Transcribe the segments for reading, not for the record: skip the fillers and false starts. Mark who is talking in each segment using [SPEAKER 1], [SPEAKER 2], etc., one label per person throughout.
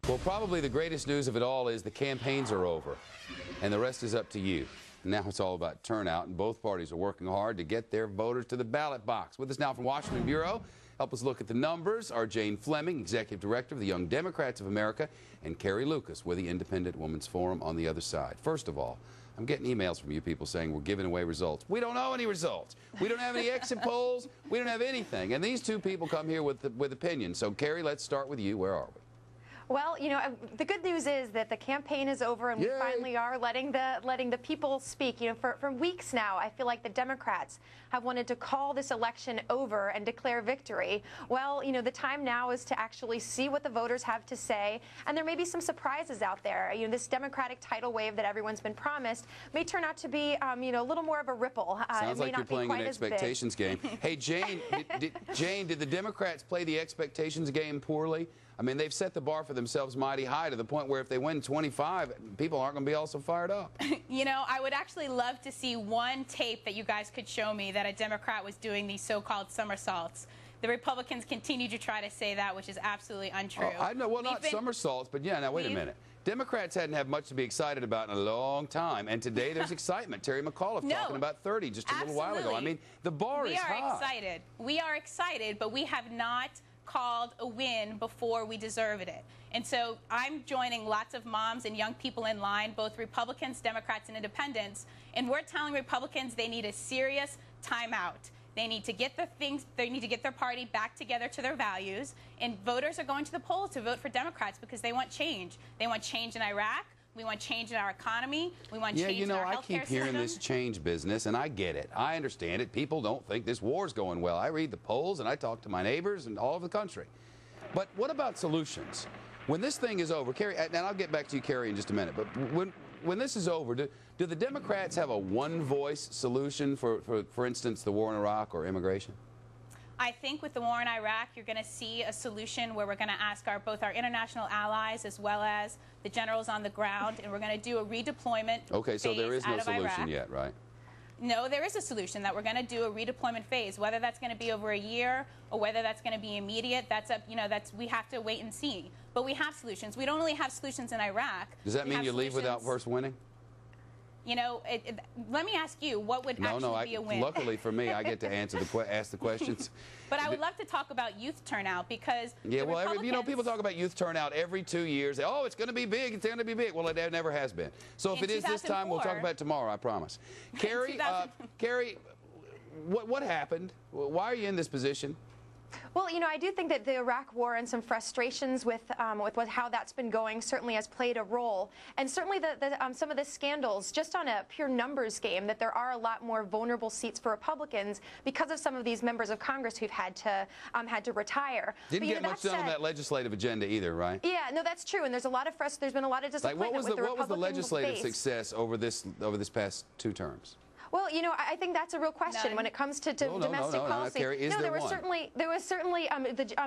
[SPEAKER 1] Well, probably the greatest news of it all is the campaigns are over, and the rest is up to you. Now it's all about turnout, and both parties are working hard to get their voters to the ballot box. With us now from Washington Bureau, help us look at the numbers, are Jane Fleming, Executive Director of the Young Democrats of America, and Carrie Lukas with the Independent Women's Forum on the other side. First of all, I'm getting emails from you people saying we're giving away results. We don't know any results. We don't have any exit polls. We don't have anything. And these two people come here with opinions. So, Carrie, let's start with you. Where are we?
[SPEAKER 2] Well, you know, the good news is that the campaign is over, and we finally are letting the people speak. You know, for weeks now, I feel like the Democrats have wanted to call this election over and declare victory. Well, you know, the time now is to actually see what the voters have to say, and there may be some surprises out there. You know, this Democratic tidal wave that everyone's been promised may turn out to be, you know, a little more of a ripple.
[SPEAKER 1] Sounds like you're playing an expectations game. Hey, Jane, Jane, did the Democrats play the expectations game poorly? I mean, they've set the bar for themselves mighty high to the point where if they win 25, people aren't going to be all so fired up.
[SPEAKER 3] You know, I would actually love to see one tape that you guys could show me that a Democrat was doing these so-called somersaults. The Republicans continue to try to say that, which is absolutely untrue.
[SPEAKER 1] I know, well, not somersaults, but yeah, now wait a minute. Democrats hadn't had much to be excited about in a long time, and today there's excitement. Terry McAuliffe talking about 30 just a little while ago. I mean, the bar is high.
[SPEAKER 3] We are excited. We are excited, but we have not called a win before we deserved it. And so I'm joining lots of moms and young people in line, both Republicans, Democrats, and independents, and we're telling Republicans they need a serious timeout. They need to get they need to get their party back together to their values, and voters are going to the polls to vote for Democrats because they want change. They want change in Iraq. We want change in our economy. We want change in our healthcare system.
[SPEAKER 1] I keep hearing this change business, and I get it. I understand it. People don't think this war's going well. I read the polls, and I talk to my neighbors and all over the country. But what about solutions? When this thing is over, Carrie, and I'll get back to you, Carrie, in just a minute, but when this is over, do the Democrats have a one-voice solution for instance, the war in Iraq or immigration?
[SPEAKER 3] I think with the war in Iraq, you're going to see a solution where we're going to ask both our international allies as well as the generals on the ground, and we're going to do a redeployment.
[SPEAKER 1] Okay, so there is no solution yet, right?
[SPEAKER 3] No, there is a solution that we're going to do a redeployment phase. Whether that's going to be over a year or whether that's going to be immediate, that's up. You know, we have to wait and see. But we have solutions. We don't really have solutions in Iraq.
[SPEAKER 1] Does that mean you leave without first winning?
[SPEAKER 3] You know, let me ask you, what would actually be a win?
[SPEAKER 1] Luckily for me, I get to ask the questions.
[SPEAKER 3] But I would love to talk about youth turnout because
[SPEAKER 1] you know, people talk about youth turnout every 2 years. Oh, it's going to be big. It's going to be big. Well, it never has been. So if it is this time, we'll talk about it tomorrow. I promise. Carrie, Carrie, what happened? Why are you in this position?
[SPEAKER 2] Well, you know, I do think that the Iraq war and some frustrations with how that's been going certainly has played a role. And certainly some of the scandals, just on a pure numbers game, that there are a lot more vulnerable seats for Republicans because of some of these members of Congress who've had to retire.
[SPEAKER 1] Didn't get much done on that legislative agenda either, right?
[SPEAKER 2] Yeah, no, that's true. And there's a lot of there's been a lot of disappointment with the Republican
[SPEAKER 1] what was the legislative success over this past 2 terms?
[SPEAKER 2] Well, you know, I think that's a real question when it comes to domestic policy.
[SPEAKER 1] Carrie,
[SPEAKER 2] there was certainly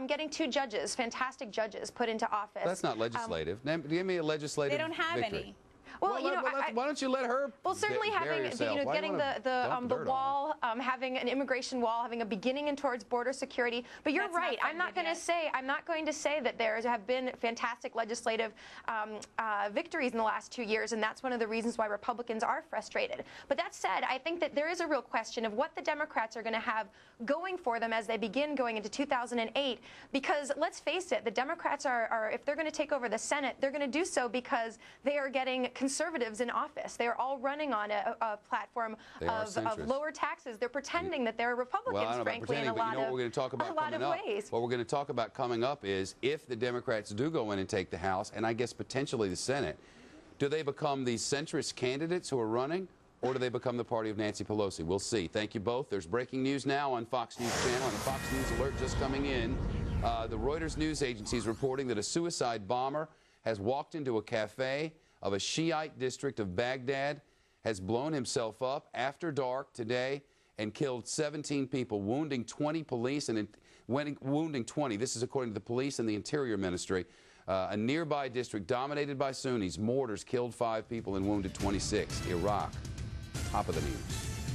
[SPEAKER 2] getting 2 judges, fantastic judges, put into office.
[SPEAKER 1] That's not legislative. Give me a legislative.
[SPEAKER 3] They don't have any.
[SPEAKER 2] Well, you know,
[SPEAKER 1] why don't you let her?
[SPEAKER 2] Well, certainly getting the wall, having an immigration wall, having a beginning and towards border security. But you're right. I'm not going to say that there have been fantastic legislative victories in the last 2 years, and that's one of the reasons why Republicans are frustrated. But that said, I think that there is a real question of what the Democrats are going to have going for them as they begin going into 2008. Because let's face it, the Democrats are if they're going to take over the Senate, they're going to do so because they are getting conservatives in office. They are all running on a platform of lower taxes. They're pretending that they're Republicans, frankly, in a lot of ways.
[SPEAKER 1] What we're going to talk about coming up is if the Democrats do go in and take the House, and I guess potentially the Senate, do they become these centrist candidates who are running, or do they become the party of Nancy Pelosi? We'll see. Thank you both. There's breaking news now on Fox News Channel, and a Fox News alert just coming in. The Reuters news agency is reporting that a suicide bomber has walked into a cafe of a Shiite district of Baghdad, has blown himself up after dark today and killed 17 people, wounding 20 police and wounding 20. This is according to the police and the Interior Ministry. A nearby district dominated by Sunnis, mortars killed 5 people and wounded 26. Iraq, top of the news.